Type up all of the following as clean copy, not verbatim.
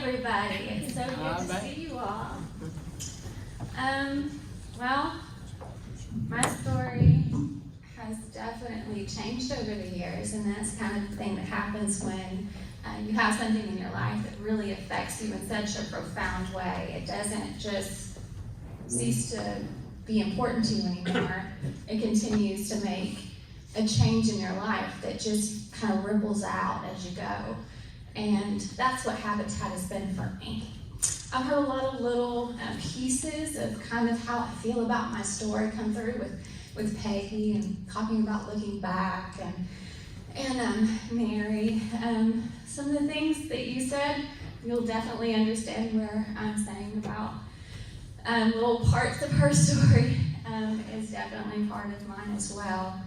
everybody. It's so good to see you all. Well, my story has definitely changed over the years, and that's kind of the thing that happens when you have something in your life that really affects you in such a profound way. It doesn't just cease to be important to you anymore. It continues to make a change in your life that just kind of ripples out as you go. And that's what Habitat has been for me. I've heard a lot of little pieces of kind of how I feel about my story come through with Peggy and talking about looking back and Mary. Some of the things that you said, you'll definitely understand where I'm saying about little parts of her story is definitely part of mine as well.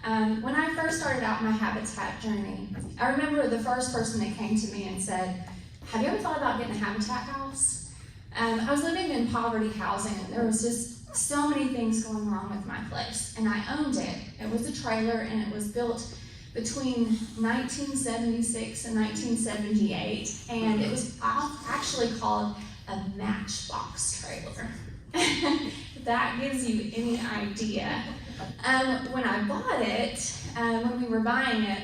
When I first started out my Habitat journey, I remember the first person that came to me and said, have you ever thought about getting a Habitat house? I was living in poverty housing, and there was just so many things going wrong with my place, and I owned it. It was a trailer, and it was built between 1976 and 1978, and it was actually called a matchbox trailer. If that gives you any idea. When I bought it, when we were buying it,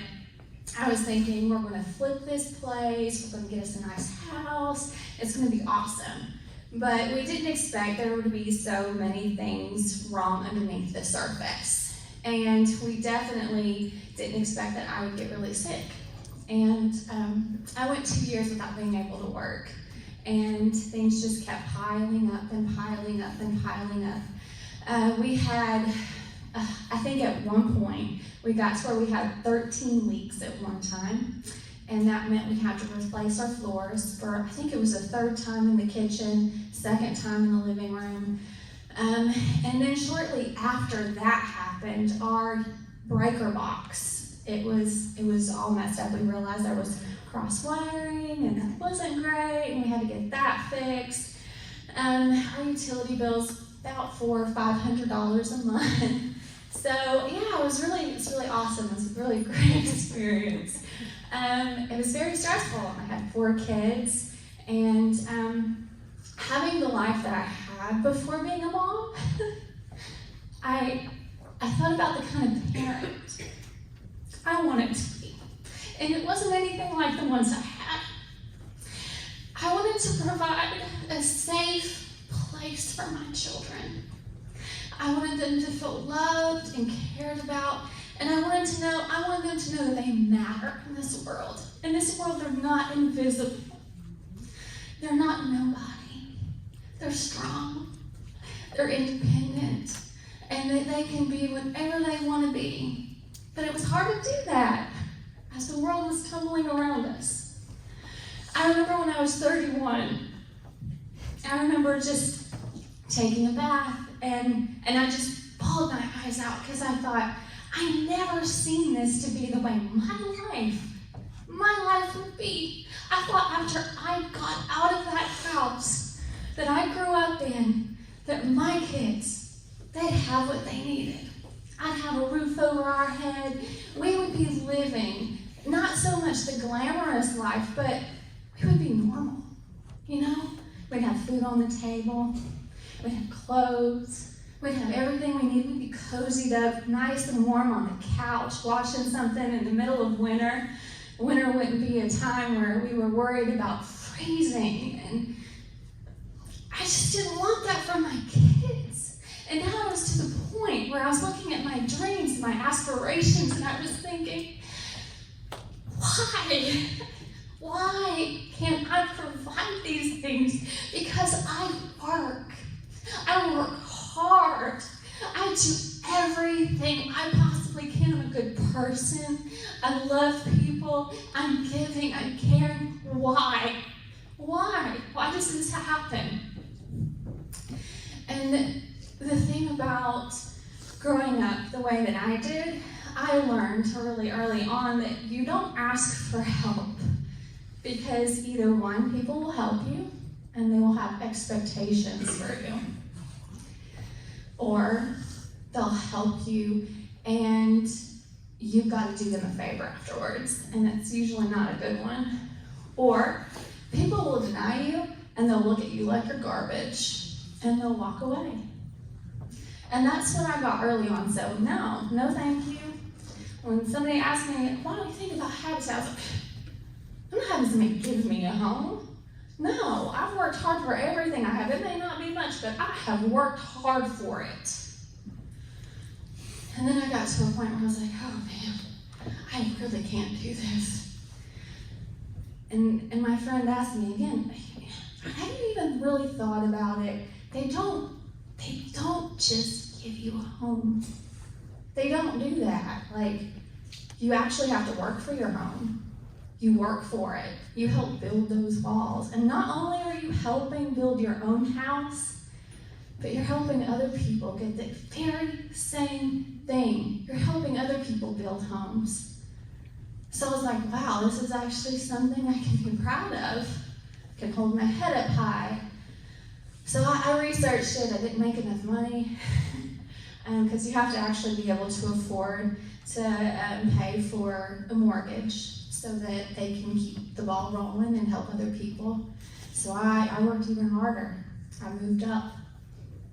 I was thinking, we're going to flip this place, we're going to get us a nice house, it's going to be awesome. But we didn't expect there would be so many things wrong underneath the surface. And we definitely didn't expect that I would get really sick. And I went 2 years without being able to work. And things just kept piling up and piling up and piling up. We had, I think at one point, we got to where we had 13 leaks at one time. And that meant we had to replace our floors for, I think it was the third time in the kitchen, second time in the living room. And then shortly after that happened, our breaker box, it was all messed up. We realized there was cross wiring and that wasn't great, and we had to get that fixed. Our utility bills about $400 or $500 a month. So yeah, it was really awesome. It was a really great experience. It was very stressful. I had 4 kids, and having the life that I had before being a mom, I thought about the kind of parent I wanted to be. And it wasn't anything like the ones I had. I wanted to provide a safe place for my children. I wanted them to feel loved and cared about, and I wanted them to know that they matter in this world. In this world, they're not invisible. They're not nobody. They're strong. They're independent, and that they can be whatever they want to be. But it was hard to do that as the world was tumbling around us. I remember when I was 31, I remember just taking a bath, and I just bawled my eyes out because I thought, I never seen this to be the way my life would be. I thought after I got out of that house that I grew up in, that my kids, they'd have what they needed. I'd have a roof over our head. We would be living not so much the glamorous life, but we would be normal, you know? We'd have food on the table. We'd have clothes. We'd have everything we need. We'd be cozied up, nice and warm on the couch, watching something in the middle of winter. Winter wouldn't be a time where we were worried about freezing. And I just didn't want that for my kids. And now I was to the point where I was looking at my dreams, my aspirations, and I was thinking, why can't I provide these things? Because I work hard. I do everything I possibly can. I'm a good person. I love people. I'm giving. I'm caring. Why? Why does this happen? And the thing about growing up the way that I did, I learned really early on that you don't ask for help, because either one, people will help you and they will have expectations for you, or they'll help you and you've got to do them a favor afterwards, and it's usually not a good one. Or People will deny you, and they'll look at you like you're garbage, and they'll walk away. And that's what I got early on. So no thank you. When somebody asked me, why don't you think about Habitat? I was like, I'm not having somebody give me a home. No, I've worked hard for everything I have. It may not be much, but I have worked hard for it. And then I got to a point where I was like, oh man, I really can't do this. And my friend asked me again, have you even really thought about it? They don't just give you a home. They don't do that. Like, you actually have to work for your home. You work for it. You help build those walls. And not only are you helping build your own house, but you're helping other people get the very same thing. You're helping other people build homes. So I was like, wow, this is actually something I can be proud of. I can hold my head up high. So I researched it. I didn't make enough money because you have to actually be able to afford to pay for a mortgage so that they can keep the ball rolling and help other people. So I worked even harder. I moved up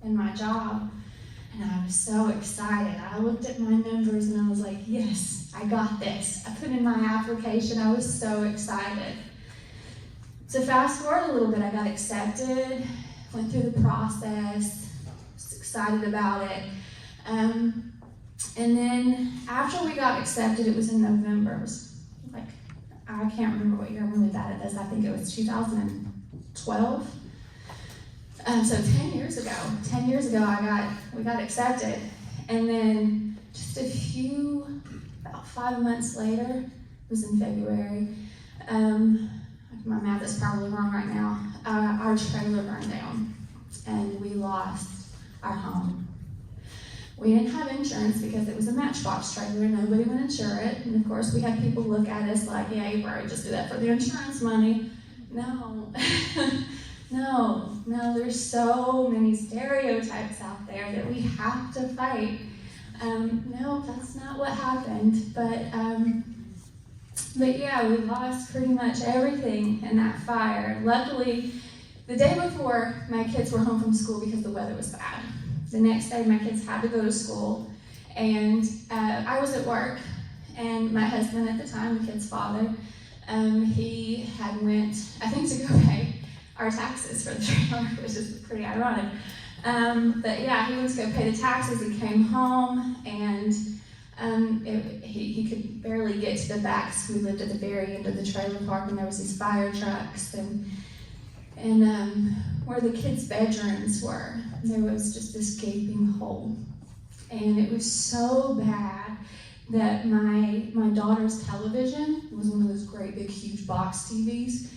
in my job, and I was so excited. I looked at my numbers and I was like, yes, I got this. I put in my application. I was so excited. So fast forward a little bit, I got accepted, went through the process, was excited about it. And then after we got accepted, it was in November. It was like, I can't remember what year. I'm really bad at this. I think it was 2012. So 10 years ago, we got accepted. And then just about 5 months later, it was in February, my math is probably wrong right now, our trailer burned down and we lost our home. We didn't have insurance because it was a Matchbox trailer and nobody would insure it. And of course we had people look at us like, yeah, you probably just do that for the insurance money. No, no, there's so many stereotypes out there that we have to fight. No, that's not what happened, but yeah, we lost pretty much everything in that fire. Luckily, the day before, my kids were home from school because the weather was bad. The next day, my kids had to go to school, and I was at work, and my husband at the time, the kid's father, he had went, I think, to go pay our taxes for the trailer, which is pretty ironic. But yeah, he went to go pay the taxes. He came home, and he could barely get to the back, so we lived at the very end of the trailer park, and there was these fire trucks, and where the kids' bedrooms were, there was just this gaping hole. And it was so bad that my daughter's television was one of those great big huge box TVs.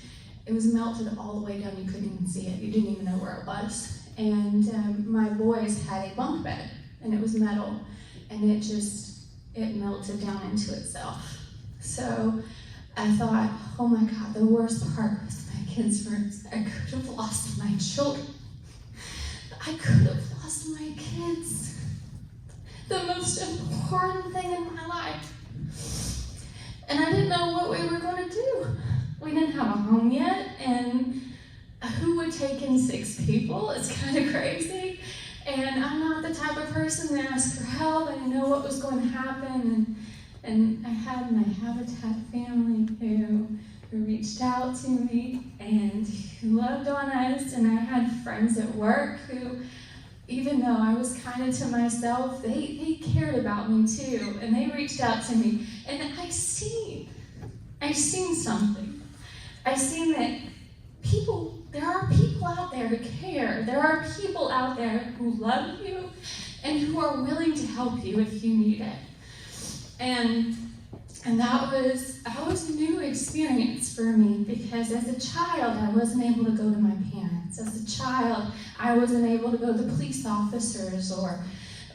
It was melted all the way down, you couldn't even see it, you didn't even know where it was. And my boys had a bunk bed, and it was metal, and it melted down into itself. So I thought, oh my God, the worst part was my kids' rooms. I could have lost my children. I could have lost my kids. The most important thing in my life. And I didn't know what we were going to do. We didn't have a home yet, and who would take in 6 people? It's kind of crazy. And I'm not the type of person that asked for help. I didn't know what was going to happen. And I had my Habitat family who reached out to me and who loved on us. And I had friends at work who, even though I was kind of to myself, they cared about me too. And they reached out to me. And I seen something. I seen that there are people out there who care. There are people out there who love you and who are willing to help you if you need it. And that was a new experience for me, because as a child, I wasn't able to go to my parents. As a child, I wasn't able to go to police officers or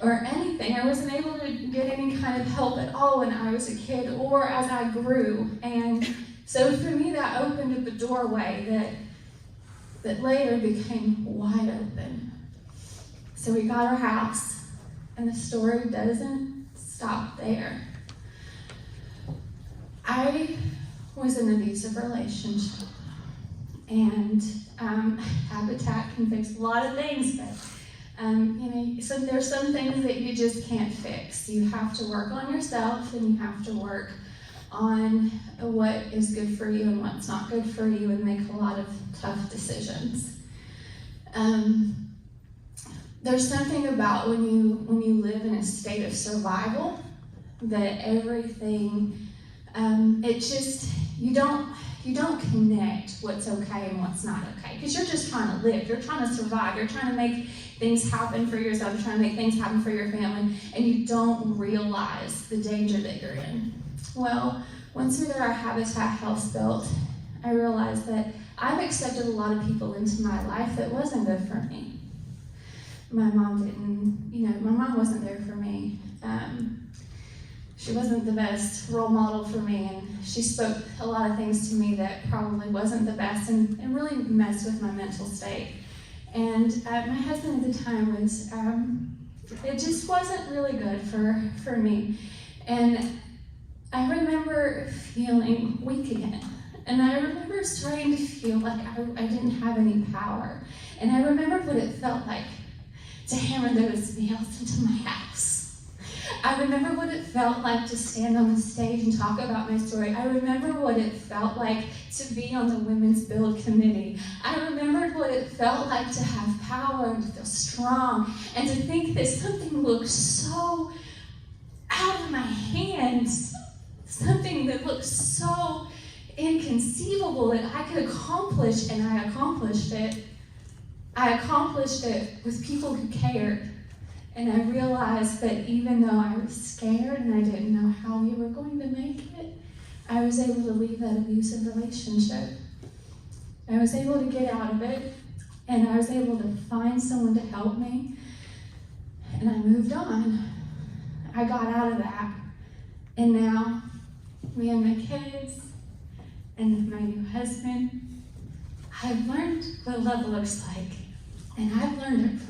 anything. I wasn't able to get any kind of help at all when I was a kid or as I grew. And so for me, that opened up a doorway that later became wide open. So we got our house, and the story doesn't stop there. I was in an abusive relationship. And Habitat can fix a lot of things, but so there's some things that you just can't fix. You have to work on yourself, and you have to work on what is good for you and what's not good for you, and make a lot of tough decisions. There's something about when you live in a state of survival that everything, you don't connect what's okay and what's not okay, because you're just trying to live, you're trying to survive, you're trying to make things happen for yourself, you're trying to make things happen for your family, and you don't realize the danger that you're in. Well, once we got our Habitat house built, I realized that I've accepted a lot of people into my life that wasn't good for me. My mom wasn't there for me. She wasn't the best role model for me, and she spoke a lot of things to me that probably wasn't the best and really messed with my mental state. And my husband at the time was, it just wasn't really good for me. And I remember feeling weak again. And I remember starting to feel like I didn't have any power. And I remembered what it felt like to hammer those nails into my house. I remember what it felt like to stand on the stage and talk about my story. I remember what it felt like to be on the Women's Build Committee. I remembered what it felt like to have power and to feel strong and to think that something looked so out of my hands, something that looked so inconceivable that I could accomplish, and I accomplished it. I accomplished it with people who cared. And I realized that even though I was scared and I didn't know how we were going to make it, I was able to leave that abusive relationship. I was able to get out of it, and I was able to find someone to help me, and I moved on. I got out of that, and now me and my kids and my new husband, I've learned what love looks like, and I've learned it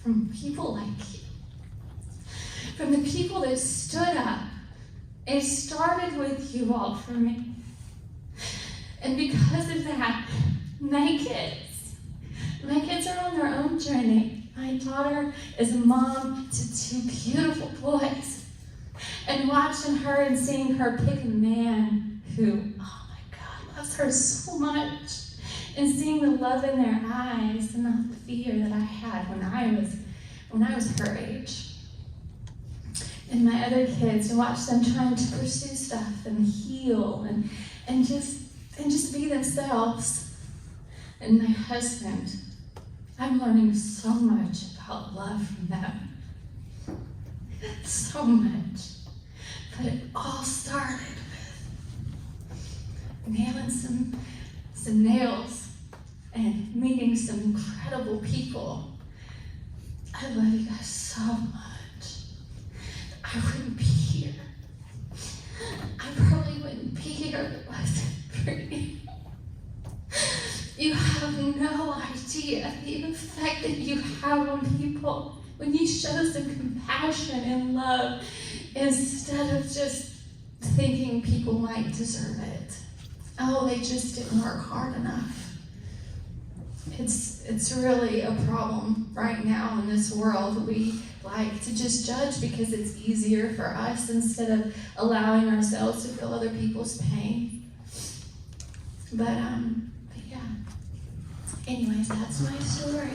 from people like you. From the people that stood up. It started with you all for me. And because of that, my kids are on their own journey. My daughter is a mom to 2 beautiful boys. And watching her and seeing her pick a man who, oh my God, loves her so much. And seeing the love in their eyes and not the fear that I had when I was her age. And my other kids, to watch them trying to pursue stuff and heal and just be themselves. And my husband, I'm learning so much about love from them. So much. But it all started with nailing some nails and meeting some incredible people. I love you guys so much. I wouldn't be here. I probably wouldn't be here if it wasn't for you. You have no idea the effect that you have on people when you show some compassion and love instead of just thinking people might deserve it. Oh, they just didn't work hard enough. It's really a problem right now in this world. We like to just judge because it's easier for us instead of allowing ourselves to feel other people's pain. But yeah. Anyways, that's my story.